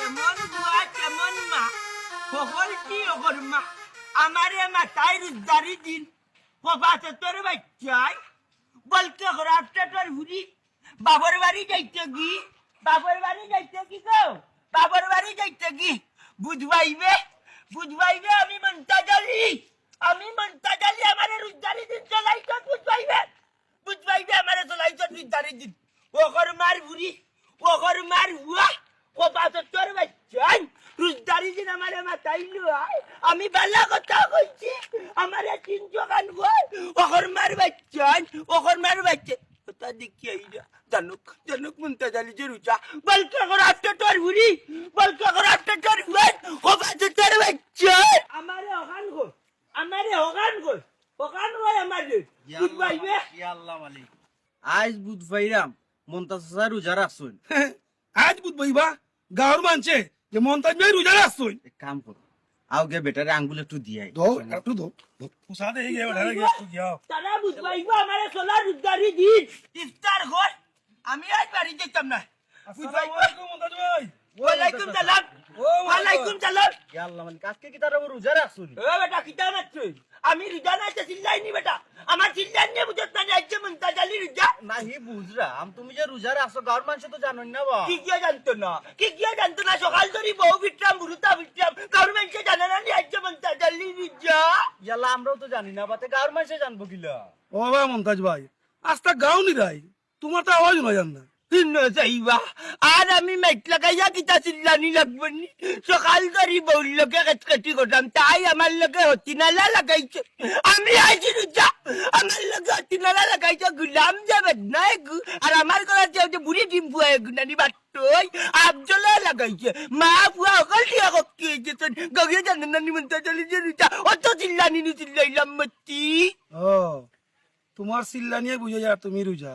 কেমন বুয়া কেমন মা সকল কি ওর মা আমারে মাথায় রোজগারি দিন কবাতে তোর বাচ্চাই বলতে খরাবটা তোর হুরি বাবার বাড়ি যাইতে গি বাবার বাড়ি যাইতে কি গো বাবার বাড়ি যাইতে গি বুঝবাইবে আমি মন্তাজালি আমারে রোজগারি দিন চলাইতো বুঝবাইবে আমারে চলাইতো রোজগারি দিন ওকর মার বুড়ি ওকর মার হুয়া কবাতে তোর বাচ্চাই রোজগারি দিন আমারে মাথায় লয় আমি বালা কথা কইছি আমারে তিন জগান গয় ওকর মার বাচ্চা কথা দেখি আইরা জানুক মুনতাজালি যে রুচা বলকে করাতে তোর বুড়ি বলকে করাতে তোর হুয়া কবাতে তোর বাচ্চা আমারে ওখান গয় আমারে বুঝবাইবে ইয়া আল্লাহ মালিক আজ বুধ ভাইরাম মন্তাজা রোজা রাখছুন আজ বুঝবাইবা গাঁর মানছে যে মন্তাজ ভাই রোজা রাখছুন এক কাম করো আউগে বেটারে আঙ্গুল একটু দিয়াই দো একটু দো পুসাদে এই গেও ঢালে গিয়া তুই যাও তারা বুঝবাইবা আমারে সোলা রোজগারি দিন ইফতার ঘর আমি আজ বাড়ি যেতাম না আসসালামু আলাইকুম মন্তাজ ভাই ওয়ালাইকুম সালাম ওয়ালাইকুম সালাম ইয়া আল্লাহ মালিক আজকে কি তারা রোজা রাখছুন এ বেটা কিটা মারছিস আমি রোজা নাইতে চিল্লাইনি বেটা আমার চিল্লাইনি বুঝত না যাইছে মুনতাজালি রোজা নাহি বুঝরা তুমি যে রোজা রাখছো গাঁর মানুষ তো জানোই না বা কি জানতো না সকাল ধরে বউ বিট্রাম বুড়ুতা বিট্রাম কারণ মানুষে জানে না যাইছে মুনতাজালি রোজা ইয়াল্লা আমরাও তো জানি না বাতে গাঁর মানুষে জানবো কিলা ও বাবা মমতাজ ভাই আস্তা গাঁও নি রাই তোমার তো আওয়াজ নয় জান না যাইবা আর আমি মাইক লাগাইয়া কিতা চিল্লানি লাগবনি সকাল ধরে বউর লোকে কাটি করতাম তাই আমার লোকে হতিনালা লাগাইছে আমি আইছি রোজা আমার লোকে হতিনালা লাগাইছে গুলাম যাবে না আর আমার ঘরে যে বুড়ি ডিম ফুয়া গুনানি বাট্টই আবজলে লাগাইছে মা ফুয়া অকল দিয়া ককি যেতেন গগিয়ে জানেন না নিমন্ত্রণ চলে যে রোজা অত চিল্লানি নি চিল্লাইলাম মতি ও তোমার চিল্লা নিয়ে বুঝে যা তুমি রোজা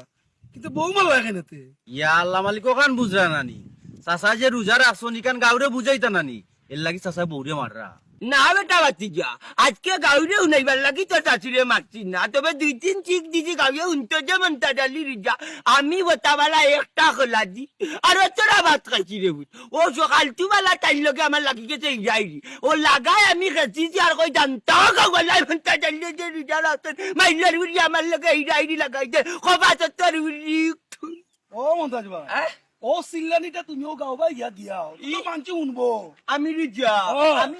কিন্তু বউ মাল লাগে নাতে ইয়া আল্লাহ মালিক ওখান বুঝরা নানি চাচা যে রোজা রাখছো নিকান গাউরে বুঝাইতা নানি এর লাগি চাচা বউরে মাররা না বেটা বাতি যা আজকে গাউরে উনাইবার লাগি তোর শাশুড়ে মারছি না তবে 2-3 চিক দিছি গাউরে উনতে যে মন্তাজালি রিজা আমি বতাবালা একটা খোলা দি আর তোরা ভাত খাইছি রে ও সকাল তুবালা তাই লগে আমার লাগি গেছে যাইরি ও লাগাই আমি খেয়েছি আর কই জানতা গাওয়ালাই মন্তাজালি যে রিজা রাতেন মাইলার উড়ি আমার লগে এই ডাইরি লাগাইছে কবা তোর উড়ি ও মমতাজ ভাই ও চিল্লানিটা তুমিও গাও ভাই গিয়া দিয়াও তো মানছি উনবো আমি রিজা আমি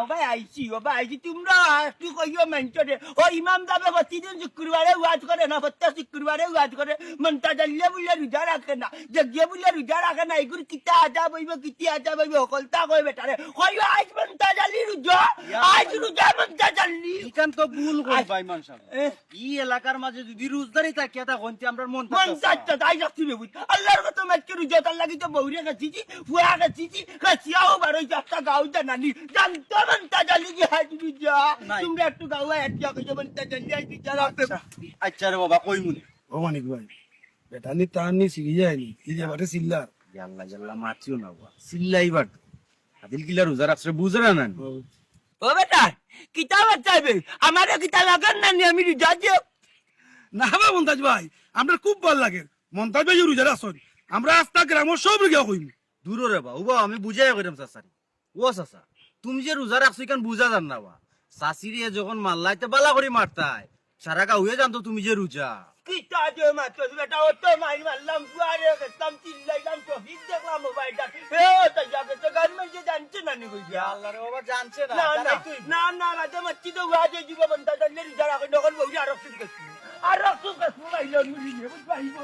ও ভাই আইছি তোমরা একটু কইও মেনচরে ও ইমাম সাহেব প্রতিদিন শুক্রবারে ওয়াজ করে না প্রত্যেক শুক্রবারে ওয়াজ করে মন্তাজাল্লে বুঝলে রোজা রাখে না যজ্ঞে বুঝলে রোজা রাখে না এগুলো কিতা আজা বইব সকলতা কই বেটারে কইও আজ মন্তাজাল্লি রোজা মন্তাজাল্লি ইকান তো ভুল কই ভাই মানসাল্লাহ ই এলাকার মাঝে যদি রোজদারি থাকিয়া তা হন্তি আমরা মন মন্তাজা তাই যাচ্ছি রে বুঝ আল্লাহর কথা মাইকে রোজা তার লাগি তো বউরে গেছিছি ফুয়া গেছিছি খাসিয়াও বারোই চারটা গাও জানানি জানতো মন্তাজাল্লি যে হাজ রোজা তোমরা একটু গাওয়া একটা কইছো মন্তাজাল্লি আজ বিচার আছে আচ্ছা রে বাবা কই মুনি ও মানিক ভাই বেটা নি তার নি সিগি যায়নি এই যে বাটে চিল্লা ইয়াল্লা ইয়াল্লা মারছিও না বাবা সিল্লাই বাট আদিল কিলা রোজা রাখছে বুঝরা না ও বেটা কিতা বাচ্চাবে আমারে কিতা লাগান না আমি রোজা যে না বা মমতাজ ভাই আমরা খুব ভালো লাগে মমতাজ ভাই রোজা রাখছুন আমরা আস্তা গ্রামের সব গিয়া কইম দূর রে বা উবা আমি বুঝাই কইরাম চাচারি ও চাচা তুমি যে রোজা রাখছো কেন বুঝা জান না বা চাচিরে যখন মাল্লাইতে বালা করে মারতাই সারা গা হয়ে জানতো তুমি যে রোজা কিতা যে মাত্র বেটা ও তো মাইর মারলাম ফুয়ারে গেতাম চিল্লাইলাম তো হিট দেখলাম মোবাইলটা এ তো যাবে তো গার্মেন্ট যে জানছে না নি কই আল্লাহ রে বাবা জানছে না না রাতে মাচ্ছি তো ওয়াজে জীব বন্ধা জানলে রিজা রাখে নকল বউরি আর রক্ত দিকে আর রক্ত কাছ মোবাইল মিলিয়ে বুঝ পাইবো